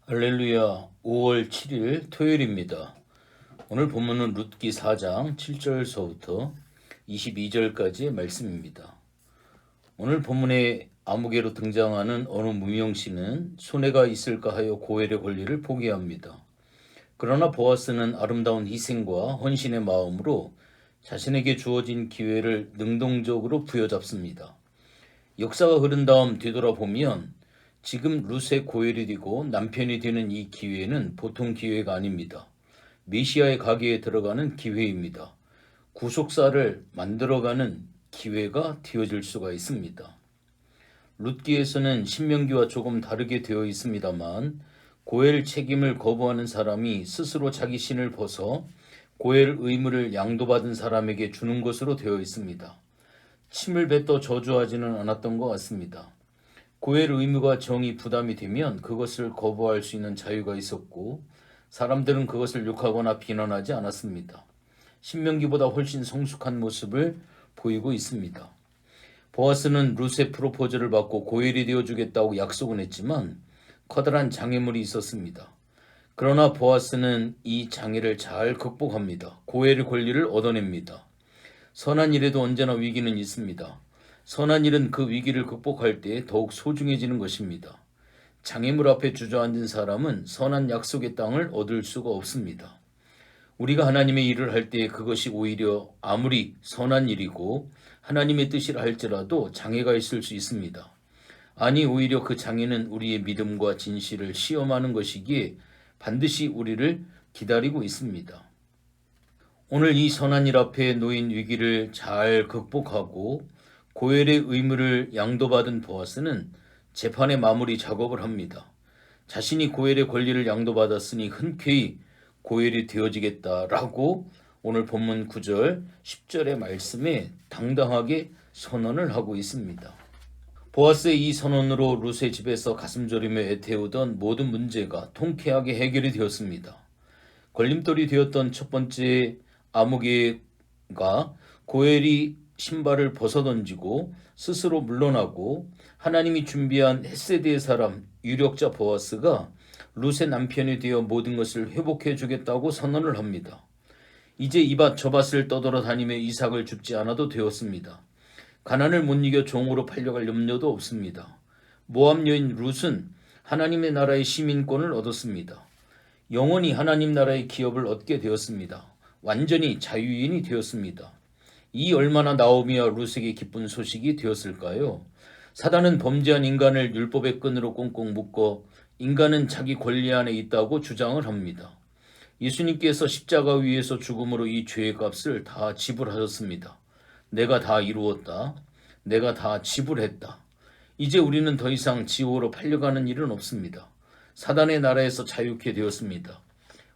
할렐루야. 5월 7일 토요일입니다. 오늘 본문은 룻기 4장 7절서부터 22절까지의 말씀입니다. 오늘 본문의 아무개로 등장하는 어느 무명씨는 손해가 있을까 하여 고엘의 권리를 포기합니다. 그러나 보아스는 아름다운 희생과 헌신의 마음으로 자신에게 주어진 기회를 능동적으로 부여잡습니다. 역사가 흐른 다음 되돌아보면 지금 룻의 고엘이 되고 남편이 되는 이 기회는 보통 기회가 아닙니다. 메시아의 가게에 들어가는 기회입니다. 구속사를 만들어가는 기회가 되어질 수가 있습니다. 룻기에서는 신명기와 조금 다르게 되어 있습니다만 고엘 책임을 거부하는 사람이 스스로 자기 신을 벗어 고엘 의무를 양도받은 사람에게 주는 것으로 되어 있습니다. 침을 뱉어 저주하지는 않았던 것 같습니다. 고엘 의무가 정이 부담이 되면 그것을 거부할 수 있는 자유가 있었고 사람들은 그것을 욕하거나 비난하지 않았습니다. 신명기보다 훨씬 성숙한 모습을 보이고 있습니다. 보아스는 룻의 프로포즈를 받고 고엘이 되어주겠다고 약속은 했지만 커다란 장애물이 있었습니다. 그러나 보아스는 이 장애를 잘 극복합니다. 고엘의 권리를 얻어냅니다. 선한 일에도 언제나 위기는 있습니다. 선한 일은 그 위기를 극복할 때 더욱 소중해지는 것입니다. 장애물 앞에 주저앉은 사람은 선한 약속의 땅을 얻을 수가 없습니다. 우리가 하나님의 일을 할 때 그것이 오히려 아무리 선한 일이고 하나님의 뜻이라 할지라도 장애가 있을 수 있습니다. 아니 오히려 그 장애는 우리의 믿음과 진실을 시험하는 것이기에 반드시 우리를 기다리고 있습니다. 오늘 이 선한 일 앞에 놓인 위기를 잘 극복하고 고엘의 의무를 양도받은 보아스는 재판의 마무리 작업을 합니다. 자신이 고엘의 권리를 양도받았으니 흔쾌히 고엘이 되어지겠다라고 오늘 본문 9절 10절의 말씀에 당당하게 선언을 하고 있습니다. 보아스의 이 선언으로 룻의 집에서 가슴 졸이며 애태우던 모든 문제가 통쾌하게 해결이 되었습니다. 걸림돌이 되었던 첫 번째 아무개가 고엘이 신발을 벗어던지고 스스로 물러나고 하나님이 준비한 헷세드의 사람 유력자 보아스가 룻의 남편이 되어 모든 것을 회복해 주겠다고 선언을 합니다. 이제 이밭 저밭을 떠돌아다니며 이삭을 줍지 않아도 되었습니다. 가난을 못 이겨 종으로 팔려갈 염려도 없습니다. 모압 여인 룻은 하나님의 나라의 시민권을 얻었습니다. 영원히 하나님 나라의 기업을 얻게 되었습니다. 완전히 자유인이 되었습니다. 이 얼마나 나오미와 룻에게 기쁜 소식이 되었을까요? 사단은 범죄한 인간을 율법의 끈으로 꽁꽁 묶어 인간은 자기 권리 안에 있다고 주장을 합니다. 예수님께서 십자가 위에서 죽음으로 이 죄의 값을 다 지불하셨습니다. 내가 다 이루었다. 내가 다 지불했다. 이제 우리는 더 이상 지옥으로 팔려가는 일은 없습니다. 사단의 나라에서 자유케 되었습니다.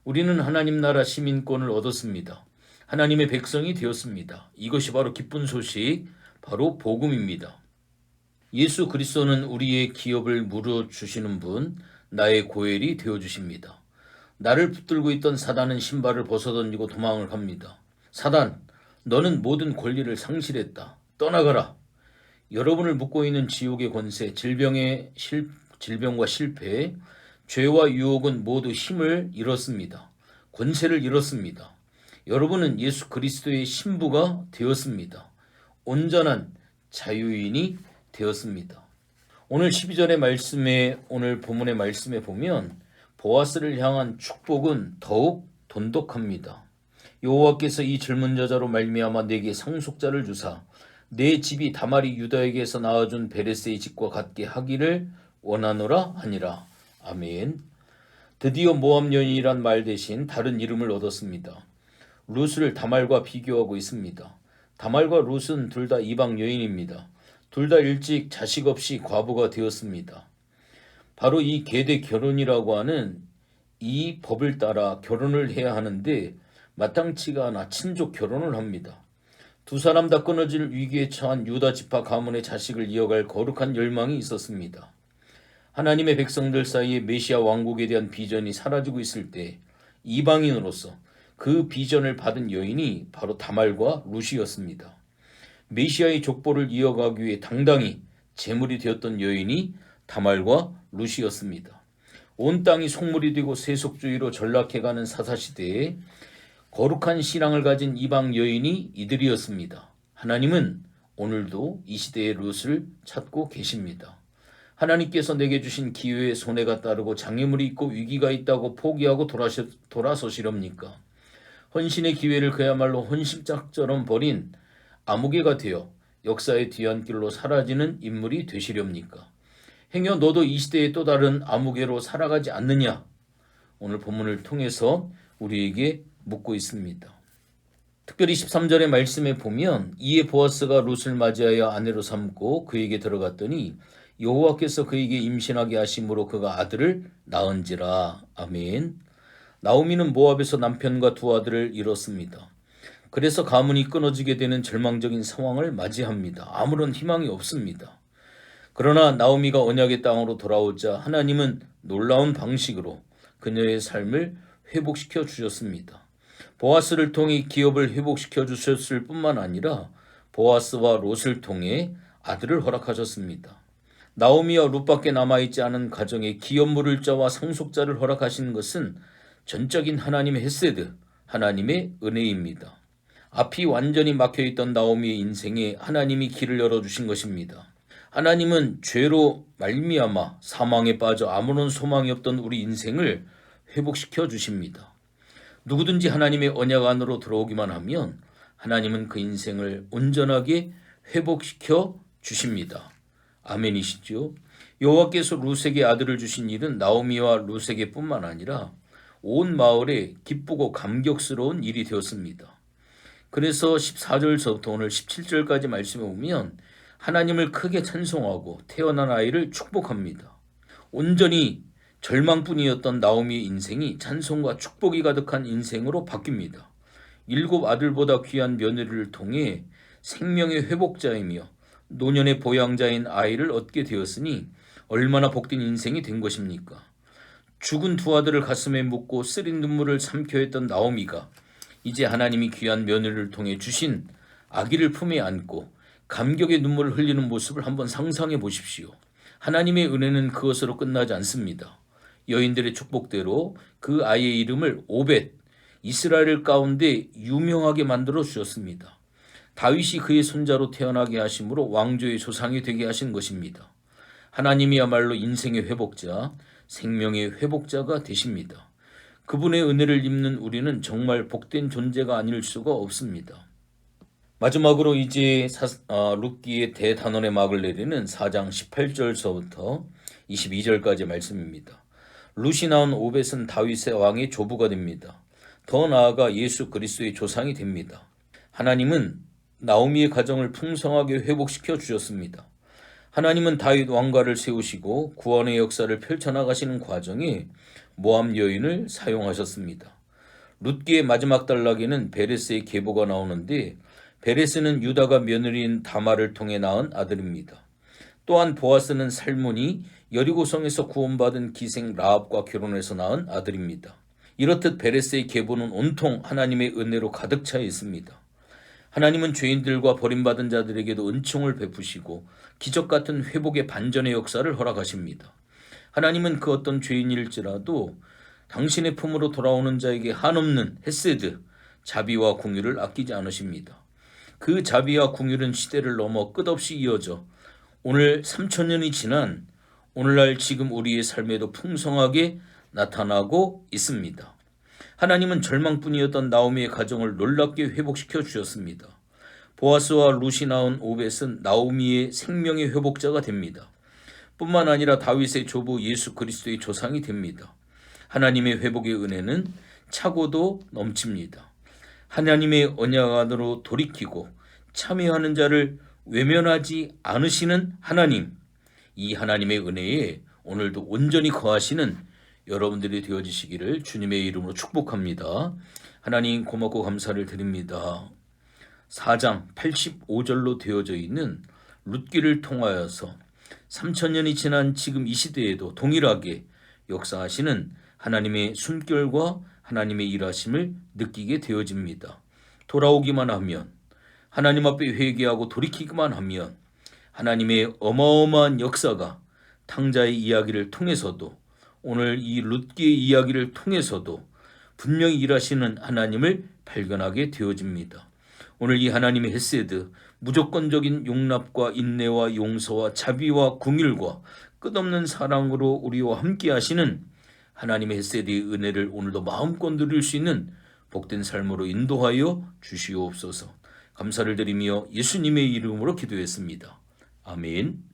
우리는 하나님 나라 시민권을 얻었습니다. 하나님의 백성이 되었습니다. 이것이 바로 기쁜 소식, 바로 복음입니다. 예수 그리스도는 우리의 기업을 물어주시는 분, 나의 고엘이 되어주십니다. 나를 붙들고 있던 사단은 신발을 벗어던지고 도망을 갑니다. 사단, 너는 모든 권리를 상실했다. 떠나가라. 여러분을 묶고 있는 지옥의 권세, 질병과 실패, 죄와 유혹은 모두 힘을 잃었습니다. 권세를 잃었습니다. 여러분은 예수 그리스도의 신부가 되었습니다. 온전한 자유인이 되었습니다. 오늘 12절의 말씀에 오늘 본문의 말씀에 보면 보아스를 향한 축복은 더욱 돈독합니다. 여호와께서 이 젊은 여자로 말미암아 내게 상속자를 주사 내 집이 다말이 유다에게서 낳아준 베레스의 집과 같게 하기를 원하노라 하니라. 아멘. 드디어 모압 여인이란 말 대신 다른 이름을 얻었습니다. 룻을 다말과 비교하고 있습니다. 다말과 룻은 둘 다 이방 여인입니다. 둘 다 일찍 자식 없이 과부가 되었습니다. 바로 이 계대 결혼이라고 하는 이 법을 따라 결혼을 해야 하는데 마땅치가 않아 친족 결혼을 합니다. 두 사람 다 끊어질 위기에 처한 유다 지파 가문의 자식을 이어갈 거룩한 열망이 있었습니다. 하나님의 백성들 사이에 메시아 왕국에 대한 비전이 사라지고 있을 때 이방인으로서 그 비전을 받은 여인이 바로 다말과 룻이었습니다. 메시아의 족보를 이어가기 위해 당당히 제물이 되었던 여인이 다말과 룻이었습니다. 온 땅이 속물이 되고 세속주의로 전락해가는 사사시대에 거룩한 신앙을 가진 이방 여인이 이들이었습니다. 하나님은 오늘도 이 시대의 룻을 찾고 계십니다. 하나님께서 내게 주신 기회에 손해가 따르고 장애물이 있고 위기가 있다고 포기하고 돌아서시렵니까? 헌신의 기회를 그야말로 헌신짝처럼 버린 아무개가 되어 역사의 뒤안길로 사라지는 인물이 되시렵니까? 행여 너도 이 시대의 또 다른 아무개로 살아가지 않느냐? 오늘 본문을 통해서 우리에게 묻고 있습니다. 특별히 13절의 말씀에 보면 이에 보아스가 룻을 맞이하여 아내로 삼고 그에게 들어갔더니 여호와께서 그에게 임신하게 하심으로 그가 아들을 낳은지라. 아멘. 나오미는 모압에서 남편과 두 아들을 잃었습니다. 그래서 가문이 끊어지게 되는 절망적인 상황을 맞이합니다. 아무런 희망이 없습니다. 그러나 나오미가 언약의 땅으로 돌아오자 하나님은 놀라운 방식으로 그녀의 삶을 회복시켜 주셨습니다. 보아스를 통해 기업을 회복시켜 주셨을 뿐만 아니라 보아스와 롯을 통해 아들을 허락하셨습니다. 나오미와 룻밖에 남아있지 않은 가정에 기업물을 자와 상속자를 허락하신 것은 전적인 하나님의 헤세드, 하나님의 은혜입니다. 앞이 완전히 막혀있던 나오미의 인생에 하나님이 길을 열어주신 것입니다. 하나님은 죄로 말미암아 사망에 빠져 아무런 소망이 없던 우리 인생을 회복시켜 주십니다. 누구든지 하나님의 언약 안으로 들어오기만 하면 하나님은 그 인생을 온전하게 회복시켜 주십니다. 아멘이시죠? 여호와께서 룻에게 아들을 주신 일은 나오미와 룻에게 뿐만 아니라 온 마을에 기쁘고 감격스러운 일이 되었습니다. 그래서 14절서부터 오늘 17절까지 말씀에 보면 하나님을 크게 찬송하고 태어난 아이를 축복합니다. 온전히 절망뿐이었던 나오미의 인생이 찬송과 축복이 가득한 인생으로 바뀝니다. 7 아들보다 귀한 며느리를 통해 생명의 회복자이며 노년의 보양자인 아이를 얻게 되었으니 얼마나 복된 인생이 된 것입니까? 죽은 두 아들을 가슴에 묻고 쓰린 눈물을 삼켜 했던 나오미가 이제 하나님이 귀한 며느리를 통해 주신 아기를 품에 안고 감격의 눈물을 흘리는 모습을 한번 상상해 보십시오. 하나님의 은혜는 그것으로 끝나지 않습니다. 여인들의 축복대로 그 아이의 이름을 오벳, 이스라엘 가운데 유명하게 만들어 주셨습니다. 다윗이 그의 손자로 태어나게 하심으로 왕조의 조상이 되게 하신 것입니다. 하나님이야말로 인생의 회복자, 생명의 회복자가 되십니다. 그분의 은혜를 입는 우리는 정말 복된 존재가 아닐 수가 없습니다. 마지막으로 이제 룻기의 대단원의 막을 내리는 4장 18절서부터 22절까지 말씀입니다. 룻이 낳은 오벳은 다윗의 왕의 조부가 됩니다. 더 나아가 예수 그리스도의 조상이 됩니다. 하나님은 나오미의 가정을 풍성하게 회복시켜 주셨습니다. 하나님은 다윗 왕가를 세우시고 구원의 역사를 펼쳐나가시는 과정에 모압 여인을 사용하셨습니다. 룻기의 마지막 단락에는 베레스의 계보가 나오는데 베레스는 유다가 며느리인 다말을 통해 낳은 아들입니다. 또한 보아스는 살몬이 여리고성에서 구원받은 기생 라합과 결혼해서 낳은 아들입니다. 이렇듯 베레스의 계보는 온통 하나님의 은혜로 가득 차 있습니다. 하나님은 죄인들과 버림받은 자들에게도 은총을 베푸시고 기적 같은 회복의 반전의 역사를 허락하십니다. 하나님은 그 어떤 죄인일지라도 당신의 품으로 돌아오는 자에게 한없는 헤세드, 자비와 공유를 아끼지 않으십니다. 그 자비와 공유는 시대를 넘어 끝없이 이어져 오늘 3000년이 지난 오늘날 지금 우리의 삶에도 풍성하게 나타나고 있습니다. 하나님은 절망뿐이었던 나오미의 가정을 놀랍게 회복시켜 주셨습니다. 보아스와 룻이 낳은 오벳은 나오미의 생명의 회복자가 됩니다. 뿐만 아니라 다윗의 조부 예수 그리스도의 조상이 됩니다. 하나님의 회복의 은혜는 차고도 넘칩니다. 하나님의 언약 안으로 돌이키고 참여하는 자를 외면하지 않으시는 하나님, 이 하나님의 은혜에 오늘도 온전히 거하시는 여러분들이 되어지시기를 주님의 이름으로 축복합니다. 하나님 고맙고 감사를 드립니다. 4장 85절로 되어져 있는 룻기를 통하여서 3000년이 지난 지금 이 시대에도 동일하게 역사하시는 하나님의 숨결과 하나님의 일하심을 느끼게 되어집니다. 돌아오기만 하면, 하나님 앞에 회개하고 돌이키기만 하면 하나님의 어마어마한 역사가 탕자의 이야기를 통해서도 오늘 이 룻기의 이야기를 통해서도 분명히 일하시는 하나님을 발견하게 되어집니다. 오늘 이 하나님의 헤세드, 무조건적인 용납과 인내와 용서와 자비와 긍휼과 끝없는 사랑으로 우리와 함께 하시는 하나님의 헤세드의 은혜를 오늘도 마음껏 누릴 수 있는 복된 삶으로 인도하여 주시옵소서. 감사를 드리며 예수님의 이름으로 기도했습니다. 아멘.